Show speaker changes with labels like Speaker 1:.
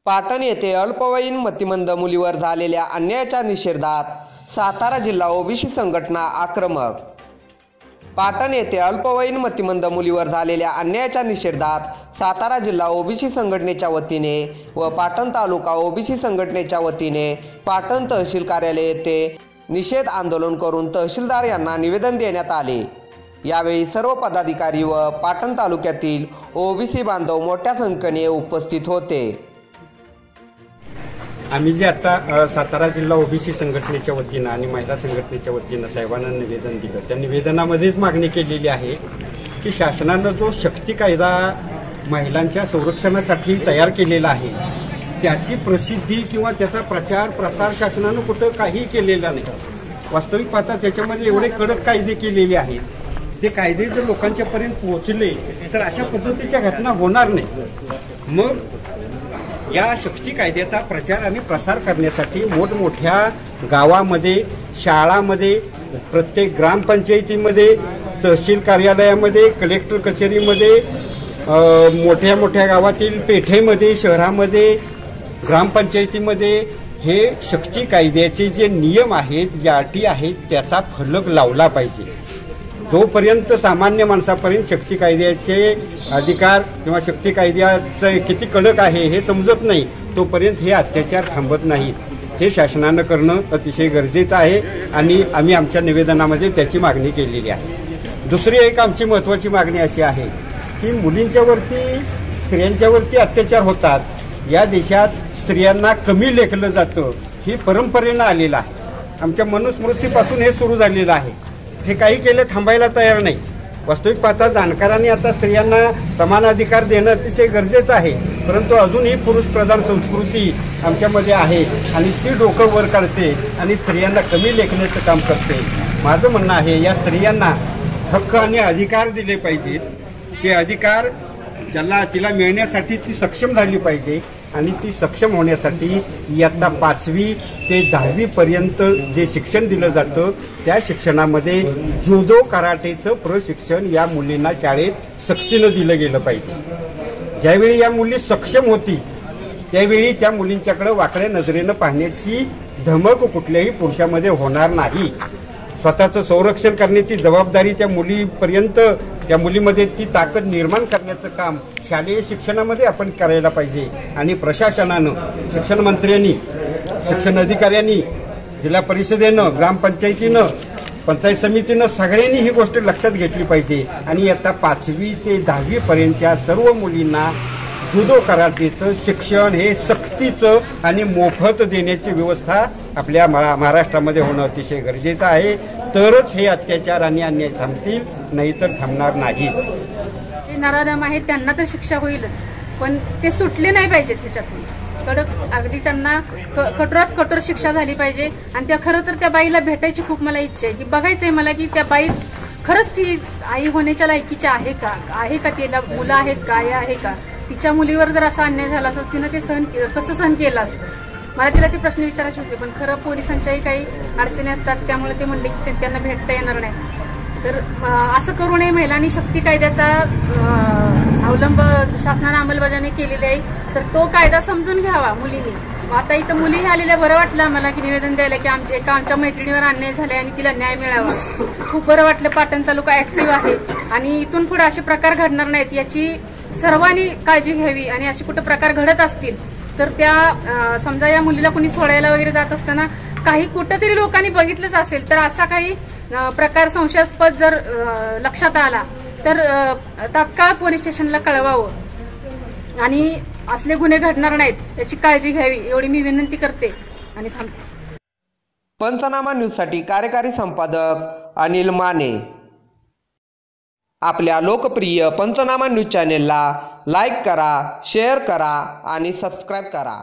Speaker 1: पाटण येथे अल्पवयीन मतिमंद मुलीवर झालेल्या अन्यायाच्या निषेधात सातारा जिल्हा ओबीसी संघटना आक्रमक। पाटण येथे अल्पवयीन मतिमंद मुलीवर झालेल्या अन्यायाच्या निषेधात सातारा जिल्हा ओबीसी संघटनेच्या वतीने व पाटण तालुका ओबीसी संघटनेच्या वतीने पाटण तहसील कार्यालय येथे निषेध आंदोलन करून तहसीलदार यांना निवेदन देण्यात आले। यावेळी सर्व पदाधिकारी व पाटण तालुक्यातील ओबीसी बांधव मोठ्या संख्येने उपस्थित होते।
Speaker 2: आम्ही जे आता सातारा जिल्हा ओबीसी संघटनेच्या वतीनं आणि महिला संघटनेच्या वतीनं साहेबांना निवेदन दिलं, त्या निवेदनामध्येच मागणी केलेली आहे की शासनानं जो शक्ती कायदा महिलांच्या संरक्षणासाठी तयार केलेला आहे त्याची प्रसिद्धी किंवा त्याचा प्रचार प्रसार शासनानं कुठं काही केलेला नाही। वास्तविक पाहता त्याच्यामध्ये एवढे कडक कायदे केलेले आहेत, ते कायदे जर लोकांच्यापर्यंत पोहोचले तर अशा पद्धतीच्या घटना होणार नाही। मग या शक्ती कायद्याचा प्रचार आणि प्रसार करण्यासाठी मोठमोठ्या गावामध्ये, शाळांमध्ये, प्रत्येक ग्रामपंचायतीमध्ये, तहसील कार्यालयामध्ये, कलेक्टर कचेरीमध्ये, मोठ्या मोठ्या गावातील पेठेमध्ये, शहरामध्ये, ग्रामपंचायतीमध्ये हे शक्ती कायद्याचे जे नियम आहेत, ज्या अटी आहेत त्याचा फलक लावला पाहिजे। जोपर्यंत सामान्य माणसापर्यंत शक्ती कायद्याचे अधिकार किंवा शक्ती कायद्याचं किती कडक आहे हे समजत नाही तोपर्यंत हे अत्याचार थांबत नाहीत। हे शासनानं करणं अतिशय गरजेचं आहे आणि आम्ही आमच्या निवेदनामध्ये त्याची मागणी केलेली आहे। दुसरी एक आमची महत्त्वाची मागणी अशी आहे की मुलींच्यावरती, स्त्रियांच्यावरती अत्याचार होतात, या देशात स्त्रियांना कमी लेखलं जातं, ही परंपरेनं आलेलं आहे। आमच्या मनुस्मृतीपासून हे सुरू झालेलं आहे। हे काही केले थांबायला तयार नाही। वास्तविक पाहता जाणकारांनी आता स्त्रियांना समान अधिकार देणं अतिशय गरजेचं आहे, परंतु अजूनही पुरुष प्रधान संस्कृती आमच्यामध्ये आहे आणि ती डोकं वर काढते आणि स्त्रियांना कमी लेखण्याचं काम करते। माझं म्हणणं आहे या स्त्रियांना हक्क आणि अधिकार दिले पाहिजेत। ते अधिकार तिला मिळण्यासाठी ती सक्षम झाली पाहिजे आणि ती सक्षम होण्यासाठी इयत्ता 5वी ते 10वी पर्यंत जे शिक्षण दिलं जातं त्या शिक्षणामध्ये जुदो कराटेचं प्रशिक्षण या मुलींना शाळेत सक्तीनं दिलं गेलं पाहिजे। ज्यावेळी या मुली सक्षम होती त्यावेळी त्या मुलींच्याकडे वाकड्या नजरेनं पाहण्याची धमक कुठल्याही पुरुषामध्ये होणार नाही। स्वतःचं संरक्षण करण्याची जबाबदारी त्या मुलीपर्यंत, त्या मुलीमध्ये ती ताकद निर्माण करण्याचं काम शालेय शिक्षणामध्ये आपण करायला पाहिजे आणि प्रशासनानं, शिक्षण मंत्र्यांनी, शिक्षण अधिकाऱ्यांनी, जिल्हा परिषदेनं, ग्रामपंचायतीनं, पंचायत समितीनं सगळ्यांनी ही गोष्ट लक्षात घेतली पाहिजे आणि आता 5वी ते 10वी पर्यंतच्या सर्व मुलींना जुदो कराटेचं शिक्षण हे सक्तीचं आणि मोफत देण्याची व्यवस्था आपल्या महाराष्ट्रामध्ये होणं अतिशय गरजेचं आहे। तरच हे अत्याचार आणि अन्याय थांबतील, नाहीतर थांबणार नाहीत।
Speaker 3: जे नराधम आहेत त्यांना तर शिक्षा होईलच, पण ते सुटले नाही पाहिजेत त्याच्यातून। कडक अगदी त्यांना कठोरात कठोर शिक्षा झाली पाहिजे आणि त्या खरं तर त्या बाईला भेटायची खूप मला इच्छा आहे की बघायचंय मला की त्या बाई खरंच ती आई होण्याच्या लायकीची आहे का तिला मुलं आहेत का, आहे का, तिच्या मुलीवर जर असा अन्याय झाला असता तिनं ते कसं सहन केलं असतं। मला तिला ते प्रश्न विचारायचे होते, पण खरं पोलिसांच्याही काही अडचणी असतात त्यामुळे ते म्हणले की त्यांना भेटता येणार नाही। तर असं करू नये। महिलांनी शक्ती कायद्याचा अवलंब शासनाने अंमलबजावणी केलेली आहे तर तो कायदा समजून घ्यावा मुलींनी। आता इथं मुली आलेल्या बरं वाटलं मला की निवेदन द्यायला की आमच्या मैत्रिणीवर अन्याय झालाय आणि तिला न्याय मिळावा। खूप बरं वाटलं। पाटण तालुका ऍक्टिव्ह आहे आणि इथून पुढे असे प्रकार घडणार नाहीत याची सर्वांनी काळजी घ्यावी आणि असे कुठे प्रकार घडत असतील तर त्या समजा या मुलीला कुणी सोडायला वगैरे जात असताना काही कुठंतरी लोकांनी बघितलंच असेल तर असा काही प्रकार संशयास्पद जर लक्षात आला तर तात्काळ पोलीस स्टेशनला कळवावं आणि असले गुन्हे घडणार नाहीत याची काळजी घ्यावी एवढी मी विनंती करते आणि थांबते।
Speaker 1: पंचनामा न्यूजसाठी कार्यकारी संपादक अनिल माने। आपल्या लोकप्रिय पंचनामा न्यूज चॅनेलला लाईक करा, शेअर करा आणि सबस्क्राईब करा।